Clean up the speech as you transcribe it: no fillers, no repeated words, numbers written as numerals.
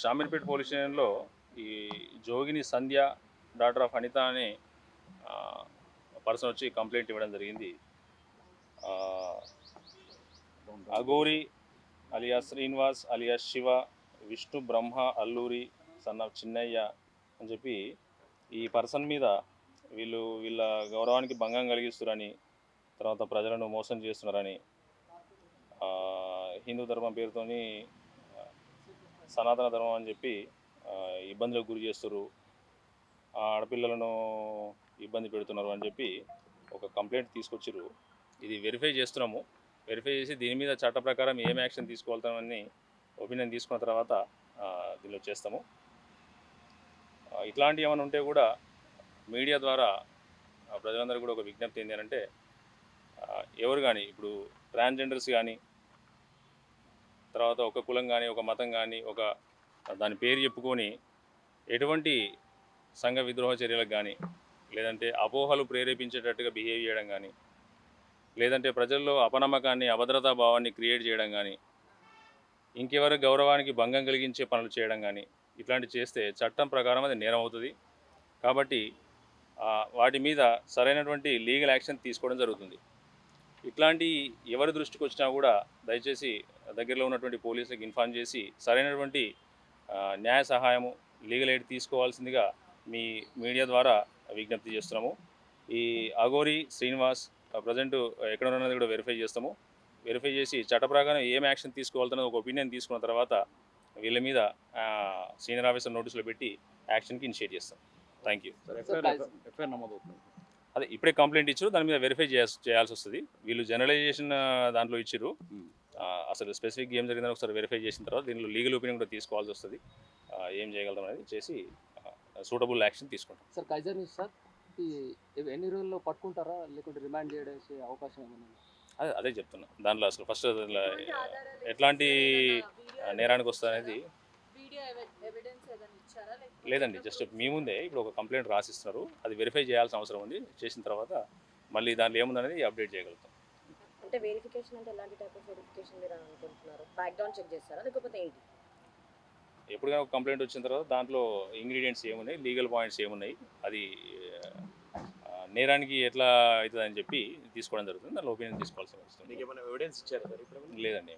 Shamirpet police స్టేషన్లో ఈ జోగిని సంధ్య daughter of Anitha అనే పర్సన్ వచ్చి కంప్లైంట్ ఇవ్వడం జరిగింది. Aghori alias Srinivas alias Shiva, Vishnu Brahma Alluri son of Chinnayya అని చెప్పి ఈ పర్సన్ మీద వీళ్ళ గౌరవానికి భంగం కలిగిస్తున్నారని, తర్వాత ప్రజలను మోసం చేస్తున్నారని, హిందూ ధర్మం పేరుతోని సనాతన ధర్మం అని చెప్పి ఇబ్బందులకు గురి చేస్తారు, ఆడపిల్లలను ఇబ్బంది పెడుతున్నారు అని చెప్పి ఒక కంప్లైంట్ తీసుకొచ్చారు. ఇది వెరిఫై చేస్తున్నాము. వెరిఫై చేసి దీని మీద చట్ట ప్రకారం ఏం యాక్షన్ తీసుకోవాలని ఒపీనియన్ తీసుకున్న తర్వాత దీనిలో చేస్తాము. ఇట్లాంటివి ఏమైనా ఉంటే కూడా మీడియా ద్వారా ప్రజలందరూ కూడా ఒక విజ్ఞప్తి ఏంటి అంటే, ఎవరు కానీ ఇప్పుడు ట్రాన్స్జెండర్స్ కానీ, తర్వాత ఒక కులం కానీ, ఒక మతం కానీ, ఒక దాని పేరు చెప్పుకొని ఎటువంటి సంఘ విద్రోహ చర్యలకు కానీ, లేదంటే అపోహలు ప్రేరేపించేటట్టుగా బిహేవ్ చేయడం కానీ, లేదంటే ప్రజల్లో అపనమ్మకాన్ని, అభద్రతా భావాన్ని క్రియేట్ చేయడం కానీ, ఇంకెవరి గౌరవానికి భంగం కలిగించే పనులు చేయడం కానీ, ఇట్లాంటివి చేస్తే చట్టం ప్రకారం అది నేరం అవుతుంది. కాబట్టి వాటి మీద సరైనటువంటి లీగల్ యాక్షన్ తీసుకోవడం జరుగుతుంది. ఇట్లాంటి ఎవరి దృష్టికి వచ్చినా కూడా దయచేసి దగ్గరలో ఉన్నటువంటి పోలీసులకు ఇన్ఫార్మ్ చేసి సరైనటువంటి న్యాయ సహాయము, లీగల్ ఎయిడ్ తీసుకోవాల్సిందిగా మీ మీడియా ద్వారా విజ్ఞప్తి చేస్తున్నాము. ఈ అఘోరి శ్రీనివాస్ ప్రజెంట్ ఎక్కడ ఉన్నది కూడా వెరిఫై చేస్తాము. వెరిఫై చేసి చట్ట ప్రకారం ఏం యాక్షన్ తీసుకోవాలన్నది ఒక ఒపీనియన్ తీసుకున్న తర్వాత వీళ్ళ మీద సీనియర్ ఆఫీసర్ నోటీసులు పెట్టి యాక్షన్కి ఇనిషియేట్ చేస్తాం. Thank you. అదే ఇప్పుడే కంప్లైంట్ ఇచ్చారు, దాని మీద వెరిఫై చేయాల్సి వస్తుంది. వీళ్ళు జనరలైజేషన్ దాంట్లో ఇచ్చారు. అసలు స్పెసిఫిక్ ఏం జరిగిందని ఒకసారి వెరిఫై చేసిన తర్వాత దీనిలో లీగల్ ఒపీనియన్ కూడా తీసుకోవాల్సి వస్తుంది. ఏం చేయగలుగుతాం అనేది చేసి సూటబుల్ యాక్షన్ తీసుకుంటాం. సార్ కైజర్ న్యూస్ సార్ ఎన్ని రోజుల్లో పట్టుకుంటారా, లేకుంటే రిమాండ్ చేయడం అవకాశం ఏమైనా? అదే చెప్తున్నా. దాంట్లో అసలు ఫస్ట్ ఎట్లాంటి నేరానికి వస్తుంది అనేది లేదండి. జస్ట్ మీ ముందే ఇప్పుడు ఒక కంప్లైంట్ రాసిస్తున్నారు, అది వెరిఫై చేయాల్సిన అవసరం ఉంది. చేసిన తర్వాత మళ్ళీ దాంట్లో ఏముందనేది అప్డేట్ చేయగలుగుతాం. అంటే వెరిఫికేషన్ అంటే ఎలాంటి టైప్ ఆఫ్ వెరిఫికేషన్ మీరు అనుకుంటున్నారు? బ్యాక్గ్రౌండ్ చెక్ చేస్తారా లేకపోతే ఏంటి? ఎప్పుడైనా ఒక కంప్లైంట్ వచ్చిన తర్వాత దాంట్లో ఇంగ్రీడియంట్స్ ఏమున్నాయి, లీగల్ పాయింట్స్ ఏమున్నాయి, అది నేరానికి ఎట్లా అవుతుందని చెప్పి తీసుకోవడం జరుగుతుంది. దాంట్లో ఒపీనియన్ తీసుకోవాల్సి వస్తుంది. ఎవిడెన్స్ ఇచ్చారు లేదండి.